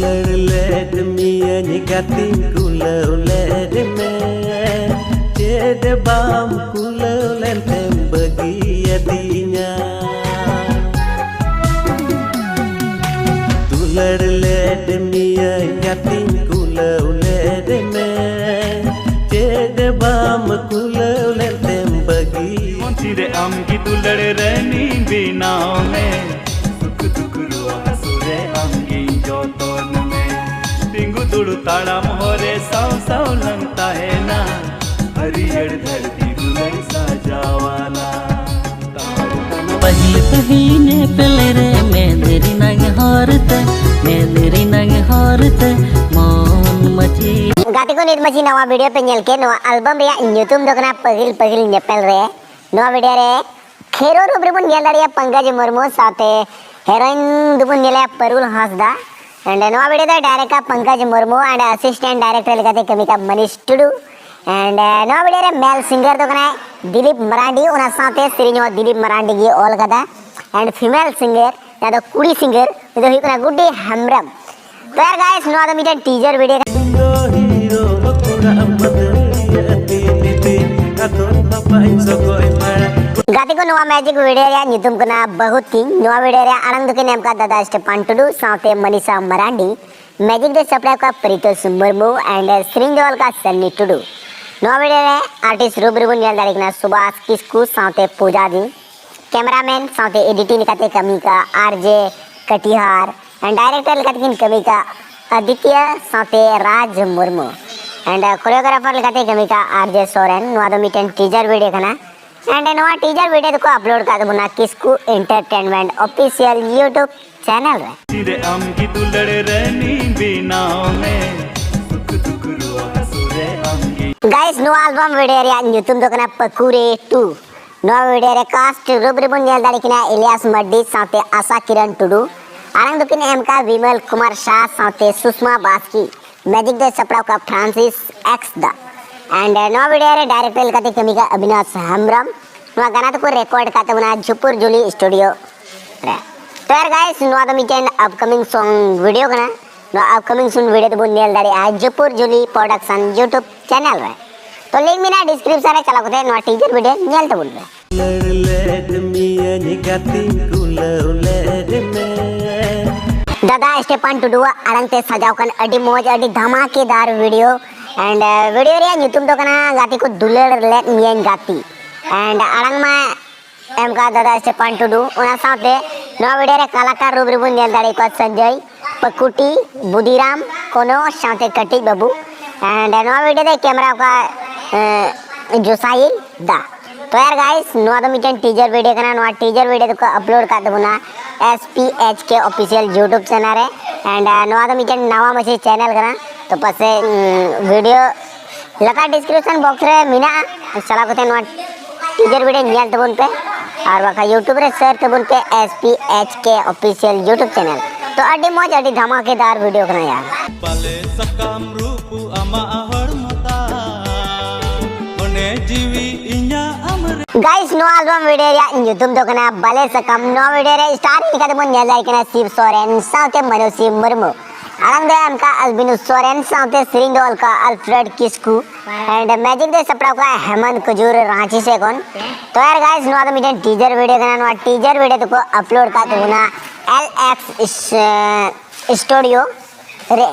Led me and you got the cooler, led me. Jed bam cooler, and them buggy at the led me and got the cooler, led me. Jed bam cooler, and them buggy. Chire amgi tu lade rani bina mein sukh dukh ruwa hasure amgi joton mein tingu dudu talam hore saw saw langta hai na हरियर धरती दुलर साजावाना पहले पहले पहले रे मेरी नंग हारते मन मची गाती को नीत मची नवा वीडियो पे नेल के नवा एल्बम रे यूट्यूब दोकना पगिल पगिल नेपल रे नवा वीडियो रे खेरो रुब्रिबुन नेल दाड़िया पंकज मुर्मू साथे हेरोइन दुबुन नेले परुल हासदा एंड नवा वीडियो दा director Pankaj Murmu and assistant director लेकाते कमिका मनीष टुडू एंड नवा वीडियो रे मेल सिंगर दोकना दिलीप मरांडी उना साथे सिरिनो दिलीप मरांडी गी ऑल कदा एंड फीमेल सिंगर या तो कुड़ी सिंगर जो ही कना गुड्डी हेम्ब्रम तो यार गाइस नवा द मीटर टीजर वीडियो गाती को नवा मैजिक वीडियो या नितुम कना बहुत की नवा वीडियो रे आनंद के नेम का दादा स्टेपान टुडू साथे मनीषा मरांडी मैजिक दे सप्लाई का परितोष मुर्मू एंड श्रींजोल का सन्नी टुडू नवा वीडियो रे आर्टिस्ट रूबरूबुन नेल दाड़िकना सुभाष किस्कू साथे पूजा जी कैमरामैन साथे एडिटिंग काते कमी का आरजे कटिहार एंड डायरेक्टर काते कमी का आदित्य साथे राज मुर्मू एंड कोरियोग्राफर लेकाते कमी का आरजे सोरेन नवा दो मीटन टीजर वीडियो कना एंड नवा टीजर वीडियो को अपलोड कर दबुना Kisku entertainment official YouTube channel रे चिरे amgi tu lade rani bina mein sukh dukh ruwa hasure amgi guys नो एल्बम वीडियो रे यूट्यूब दोकना पकुरे 2 नो वीडियो रे कास्ट रूबरूबुन नेल दाड़िकना इलियास मड्डी साथे आशा किरण टुडू आनंद दुकिन एमका विमल कुमार शाह साथे सुषमा बास्की मैजिक दे सपड़ा का फ्रांसिस एक्स दा एंड नो वीडियो रे डायरेक्टर कते कमिका अविनाश हेम्ब्रम नो गाना तो को रिकॉर्ड काते बना जुपुर जुली स्टूडियो रे तो यार गाइस नो द मीटन अपकमिंग सॉन्ग वीडियो कना नो अपकमिंग सुन वीडियो तो नेल दाड़ी आज जुपुर जुली प्रोडक्शन यूट्यूब चैनल रे तो लिंक मिना डिस्क्रिप्शन रे चला कोते नो टीजर वीडियो नेल तो बोल led me and you got the cooler, led me. दादा स्टेपान टुडू आरंगते सजावकन अडी मौज अडी धमाकेदार वीडियो एंड वीडियो रे यूट्यूब दोकना गाती को दुलर ले मियन गाती एंड आरंग में एमका दादा स्टेपान टुडू उना साथे नो वीडियो रे कलाकार रूबरूबुन नेल दाड़ी को संजय पकुटी बुदीराम कोनो साथे कटी बाबू एंड नो वीडियो रे कैमरा का जोसाई दा तो यार गाइस नो द मीटन टीजर वीडियो कना नो टीजर वीडियो को अपलोड कर दबुना SPH के ऑफिशियल यूट्यूब चैनल है एंड नो द मीटन नवा मछली चैनल कना तो पसे वीडियो लगा डिस्क्रिप्शन बॉक्स रे मिना चला कोते नो टीजर वीडियो नेल तबुन पे और वाका यूट्यूब रे शेयर तबुन पे SPH के ऑफिशियल यूट्यूब चैनल तो अड्डी मौज अड्डी धमाकेदार वीडियो कना यार पाले सकम रूपु ama hormata one jiwi inya guys नो एल्बम वीडियो या यूट्यूब दोकना बले सकम नो वीडियो रे स्टार निकाते मन नेल लाइकना शिव सोरेन साथे मनोसी मुर्मू आनंद एमका अल्बिनो सोरेन साथे श्रींडोल का अल्फ्रेड किस्कू एंड मैजिक दे सपड़ा का हेमंत कुजूर रांची से कौन तो यार गाइस नो द मीटन टीजर वीडियो कना नो टीजर वीडियो को अपलोड का दूना LX स्टूडियो रे